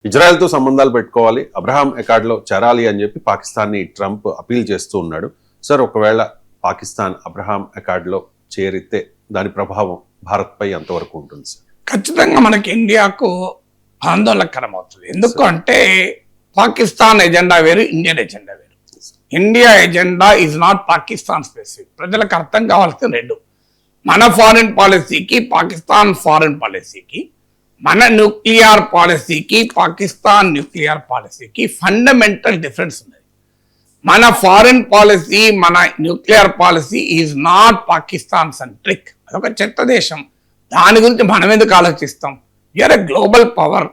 ఇజ్రాయెల్తో సంబంధాలు పెట్టుకోవాలి, అబ్రహాం అకార్డ్లో చేరాలి అని చెప్పి పాకిస్తాన్ని ట్రంప్ అపీల్ చేస్తూ ఉన్నాడు. సార్, ఒకవేళ పాకిస్తాన్ అబ్రహాం అకార్డ్లో చేరితే దాని ప్రభావం భారత్పై ఎంతవరకు ఉంటుంది సార్? ఖచ్చితంగా మనకి ఇండియాకు ఆందోళనకరం అవుతుంది. ఎందుకంటే పాకిస్తాన్ ఎజెండా వేరు, ఇండియన్ ఎజెండా వేరు. India agenda is not Pakistan specific. ప్రజలకు అర్థం కావాల్సిన రెండు, మన ఫారిన్ పాలసీకి పాకిస్తాన్ ఫారిన్ పాలసీకి, మన న్యూక్లియర్ పాలసీకి పాకిస్తాన్ న్యూక్లియర్ పాలసీకి ఫండమెంటల్ డిఫరెన్స్ ఉంది. మన ఫారిన్ పాలసీ, మన nuclear policy is not Pakistan centric. అదొక చెత్త దేశం, దాని గురించి మనం ఎందుకు ఆలోచిస్తాం? You're a global power,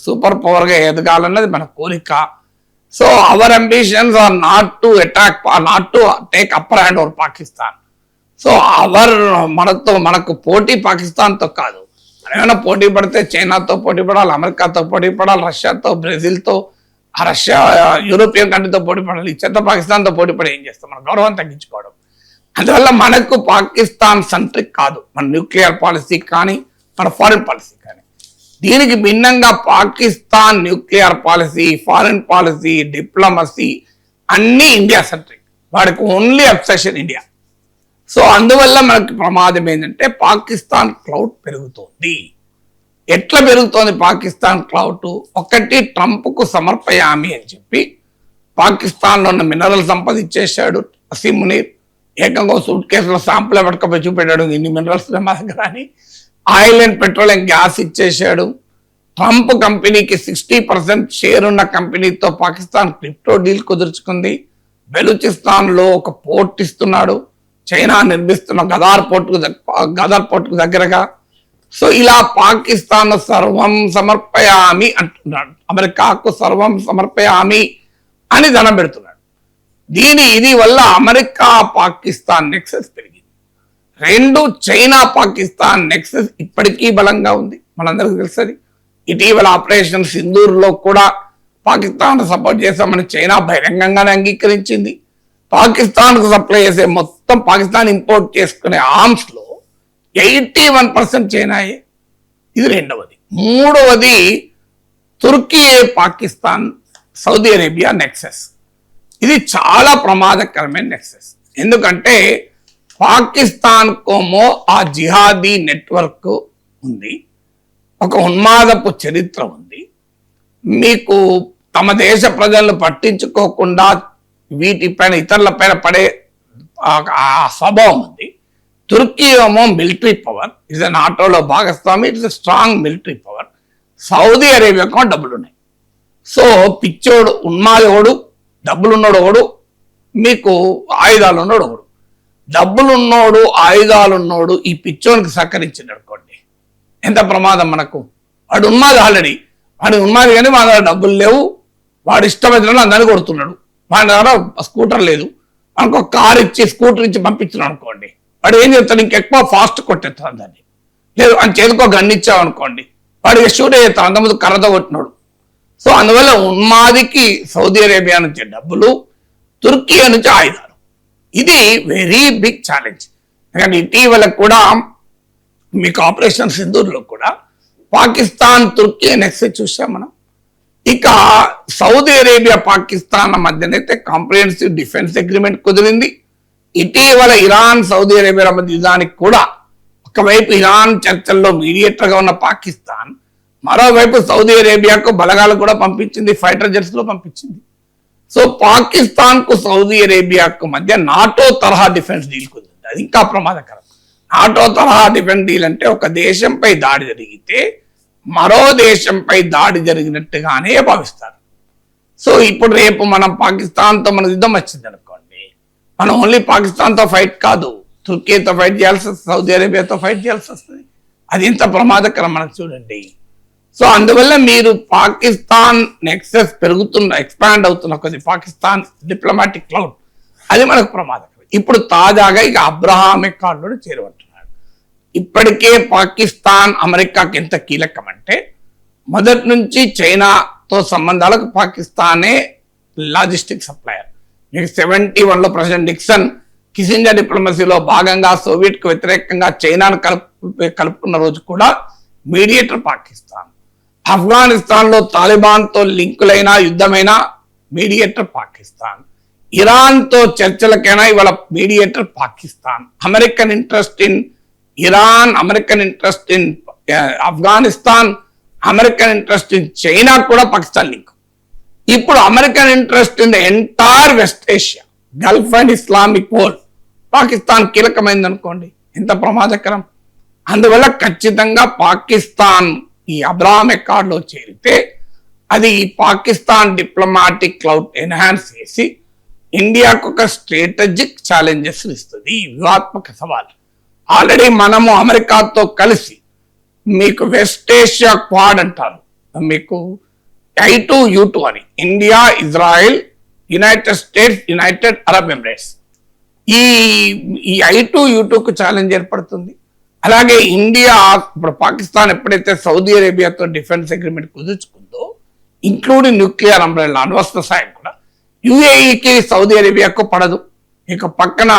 super పవర్గా ఎదగాలన్నది మన కోరిక. So our ambitions are not to attack, not to take upper hand over Pakistan. So మనకు పోటీ పాకిస్తాన్తో కాదు. మనం ఏమైనా పోటీ పడితే చైనాతో పోటీ పడాలి, అమెరికాతో పోటీ పడాలి, రష్యాతో, బ్రెజిల్తో, రష్యా యూరోపియన్ కంట్రీతో పోటీ పడాలి. ఈ చెత్త పాకిస్తాన్తో పోటీ పడి ఏం చేస్తాం? మన గౌరవం తగ్గించుకోవడం. అందువల్ల మనకు పాకిస్తాన్ సెంట్రిక్ కాదు మన న్యూక్లియర్ పాలసీ కానీ మన ఫారిన్ పాలసీ కానీ. దీనికి భిన్నంగా Pakistan nuclear policy, foreign policy, diplomacy అన్నీ ఇండియా సెంట్రిక్. వాడికి ఓన్లీ అబ్సెషన్ ఇండియా. సో అందువల్ల మనకి ప్రమాదం ఏంటంటే పాకిస్తాన్ క్లౌడ్ పెరుగుతోంది. ఎట్లా పెరుగుతోంది పాకిస్తాన్ క్లౌడ్? ఒకటి, ట్రంప్కు సమర్పయామి అని చెప్పి పాకిస్తాన్లో ఉన్న మినరల్ సంపద ఇచ్చేసాడు అసీం మునీర్. ఏకంగా సూట్ కేసులో శాంపుల్ పట్టుకపోయి చూపెట్టాడు, ఇన్ని మినరల్స్ మా దగ్గర అని. ఆయిల్ అండ్ పెట్రోలియం గ్యాస్ ఇచ్చేసాడు. ట్రంప్ కంపెనీకి 60% షేర్ ఉన్న కంపెనీతో పాకిస్తాన్ క్రిప్టో డీల్ కుదుర్చుకుంది. బెలూచిస్తాన్లో ఒక పోర్ట్ ఇస్తున్నాడు, చైనా నిర్మిస్తున్న గదార్ పోర్టుకు దగ్గరగా. సో ఇలా పాకిస్తాన్ సర్వం సమర్పయామి అంటున్నాడు, అమెరికాకు సర్వం సమర్పయామి అని దండం పెడుతున్నాడు. ఇది వల్ల అమెరికా పాకిస్తాన్ నెక్సెస్ పెరిగింది. రెండు, చైనా పాకిస్తాన్ నెక్సెస్ ఇప్పటికీ బలంగా ఉంది, మనందరికీ తెలుసది. ఇటీవల ఆపరేషన్ సింధూర్లో కూడా పాకిస్తాన్ సపోర్ట్ చేశామని చైనా బహిరంగంగానే అంగీకరించింది. పాకిస్తాన్కు సప్లై చేసే మొత్తం పాకిస్తాన్ ఇంపోర్ట్ చేసుకునే ఆర్మ్స్ లో 81% చైనాయే. ఇది రెండవది. మూడవది, తుర్కీ పాకిస్తాన్ సౌదీ అరేబియా నెక్సెస్. ఇది చాలా ప్రమాదకరమైన నెక్సెస్. ఎందుకంటే పాకిస్తాన్ కోమో ఆ జిహాదీ నెట్వర్క్ ఉంది, ఒక ఉన్మాదపు చరిత్ర ఉంది. మీకు తమ దేశ ప్రజలను పట్టించుకోకుండా వీటిపైన ఇతరుల పైన పడే స్వభావం ఉంది. తుర్కీ ఏమో మిలిటరీ పవర్, ఇట్స్ నాటోలో భాగస్వామి, it's strong military power. Saudi అరేబియాకు డబ్బులున్నాయి. సో పిచ్చోడు ఉన్మాదోడు, డబ్బులున్నోడు ఒకడు, మీకు ఆయుధాలు ఉన్నోడు ఒకడు. డబ్బులున్నోడు, ఆయుధాలున్నోడు ఈ పిచ్చోనికి సహకరించింది అనుకోండి, ఎంత ప్రమాదం మనకు. వాడు ఉన్మాది ఆల్రెడీ, వాడు ఉన్మాది కానీ మా దగ్గర డబ్బులు లేవు, వాడు ఇష్టమైన అందరినీ కొడుతున్నాడు. వాడి దగ్గర స్కూటర్ లేదు, మనకు ఒక కారు ఇచ్చి స్కూటర్ ఇచ్చి పంపించినాడు అనుకోండి, వాడు ఏం చేస్తాడు? ఇంకెక్కువ ఫాస్ట్ కొట్టేస్తాడు దాన్ని. లేదు అని చేతికో గన్ను ఇచ్చావు అనుకోండి, వాడికి షూట్ చేస్తాడు, అంతకుముందు కర్రతో కొట్టినాడు. సో అందువల్ల ఉన్మాదికి సౌదీ అరేబియా నుంచి డబ్బులు, తుర్కీ నుంచి ఆయుధాలు. ఇది వెరీ బిగ్ ఛాలెంజ్. ఎందుకంటే ఇటీవల కూడా మీకు ఆపరేషన్ సింధూర్లో కూడా పాకిస్తాన్ తుర్కీ నెక్సెస్ చూసాం మనం. ఇక సౌదీ అరేబియా పాకిస్తాన్ మధ్యనైతే కాంప్రిహెన్సివ్ డిఫెన్స్ అగ్రిమెంట్ కుదిరింది. ఇటీవల ఇరాన్ సౌదీ అరేబియా మధ్య యుద్ధానికి కూడా ఒకవైపు ఇరాన్ చర్చల్లో మీడియేటర్గా ఉన్న పాకిస్తాన్, మరోవైపు సౌదీ అరేబియాకు బలగాలు కూడా పంపించింది, ఫైటర్ జెట్స్ లో పంపించింది. సో పాకిస్తాన్ కు సౌదీ అరేబియాకు మధ్య నాటో తరహా డిఫెన్స్ డీల్ కుదిరింది. అది ఇంకా ప్రమాదకరం. నాటో తరహా డిఫెన్స్ డీల్ అంటే ఒక దేశంపై దాడి జరిగితే మరో దేశంపై దాడి జరిగినట్టుగానే భావిస్తారు. సో ఇప్పుడు రేపు మనం పాకిస్తాన్తో మన యుద్ధం వచ్చింది అనుకోండి, మనం ఓన్లీ పాకిస్తాన్తో ఫైట్ కాదు, తుర్కీతో ఫైట్ చేయాల్సి వస్తుంది, సౌదీ అరేబియాతో ఫైట్ చేయాల్సి వస్తుంది. అది ఎంత ప్రమాదకరం మనకు చూడండి. సో అందువల్ల మీరు పాకిస్తాన్ నెక్సెస్ ఎక్స్పాండ్ అవుతున్న కొద్ది పాకిస్తాన్ డిప్లొమాటిక్ క్లౌడ్, అది మనకు ప్రమాదకరం. ఇప్పుడు తాజాగా ఇక అబ్రహాం అకార్డ్లో చేరబట్టున్నాడు. ఇప్పటికే పాకిస్తాన్ అమెరికాకి ఎంత కీలకం అంటే, మొదటి నుంచి చైనాతో సంబంధాలకు పాకిస్తానే లాజిస్టిక్ సప్లయర్. మీకు 71లో ప్రెసిడెంట్ నిక్సన్ కిసింజర్ డిప్లొమసీలో భాగంగా సోవియట్కు వ్యతిరేకంగా చైనాను కలుపుకున్న రోజు కూడా మీడియేటర్ పాకిస్తాన్. ఆఫ్ఘనిస్తాన్ లో తాలిబాన్ తో లింకులైన యుద్ధమైన మీడియేటర్ పాకిస్తాన్, ఇరాన్ తో చర్చలకైనా ఇవాళ mediator Pakistan, American interest in Iran, American interest in Afghanistan, American interest in China కూడా పాకిస్తాన్ లింక్. ఇప్పుడు American interest in the entire West Asia, Gulf and Islamic world, Pakistan కీలకమైంది అనుకోండి, ఎంత ప్రమాదకరం. అందువల్ల ఖచ్చితంగా పాకిస్తాన్ ఈ అబ్రహాం అకార్డ్ లో చేరితే అది పాకిస్తాన్ డిప్లొమాటిక్ క్లౌడ్ ఎన్హాన్స్ చేసి ఇండియాకు ఒక స్ట్రాటజిక్ ఛాలెంజెస్ ఇస్తుంది, వ్యూహాత్మక సవాల్. ఆల్రెడీ మనము అమెరికాతో కలిసి మీకు వెస్ట్ ఏషియా క్వాడ్ అంటారు, మీకు I2U2 అని, India, Israel, United States, United Arab Emirates, ఈ I2U2కు ఛాలెంజ్ ఏర్పడుతుంది. అలాగే ఇండియా ఇప్పుడు పాకిస్తాన్ ఎప్పుడైతే సౌదీ అరేబియాతో డిఫెన్స్ అగ్రిమెంట్ కుదుర్చుకుందో, ఇంక్లూడింగ్ న్యూక్లియర్ అంబ్రెల్లా, అణ్వస్త్ర సాయం కూడా యుఏఈకి సౌదీ అరేబియాకు పడదు. ఇక పక్కన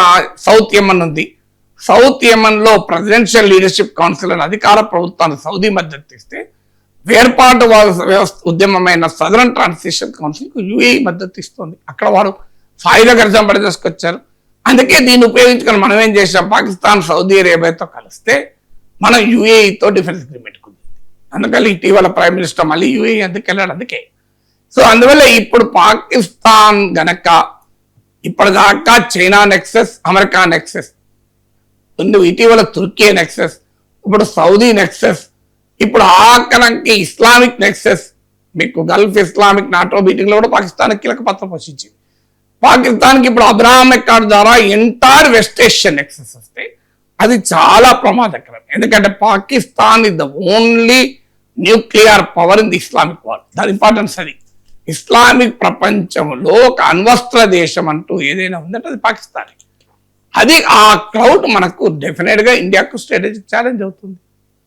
సౌత్ యమన్ ఉంది. సౌత్ యమన్ లో ప్రెసిడెన్షియల్ లీడర్షిప్ కౌన్సిల్ అని అధికార ప్రభుత్వాన్ని సౌదీ మద్దతు ఇస్తే, వేర్పాటు వ్యవస్థ ఉద్యమమైన సదరన్ ట్రాన్సిషన్ కౌన్సిల్ కు యుఏఈ మద్దతు ఇస్తుంది. అక్కడ వారు సాయుధ ఘర్షణ పడి తీసుకొచ్చారు. అందుకే దీన్ని ఉపయోగించుకొని మనం ఏం చేసాం, పాకిస్తాన్ సౌదీ అరేబియాతో కలిస్తే మనం యుఏఈతో డిఫెన్స్ అగ్రిమెంట్ కుదిరింది. అందుకని ఇటీవల ప్రైమ్ మినిస్టర్ మళ్ళీ యుఏఈ అందుకు వెళ్ళాడు. అందుకే సో అందువల్ల ఇప్పుడు పాకిస్తాన్ గనక ఇప్పటిదాకా చైనా నెక్సెస్, అమెరికా నెక్సెస్, ఇటీవల తుర్కీ నెక్సెస్, ఇప్పుడు సౌదీ నెక్సెస్, ఇప్పుడు ఆఖరికి ఇస్లామిక్ నెక్సెస్, మీకు గల్ఫ్ ఇస్లామిక్ నాటో మీటింగ్ లో కూడా పాకిస్తాన్ కీలక పాత్ర పోషించింది. పాకిస్తాన్కి ఇప్పుడు అబ్రహాం అకార్డ్ ద్వారా ఎంటైర్ వెస్ట్ ఏషియన్ నెక్సెస్ వస్తే అది చాలా ప్రమాదకరం. ఎందుకంటే Pakistan is the only nuclear power in the Islamic world. దాని ఇంపార్టెన్స్ అది. ఇస్లామిక్ ప్రపంచంలో ఒక అణ్వస్త్ర దేశం అంటూ ఏదైనా ఉందంటే అది పాకిస్తాన్. అది ఆ క్లౌడ్ మనకు డెఫినెట్ గా ఇండియాకు స్ట్రాటజిక్ ఛాలెంజ్ అవుతుంది.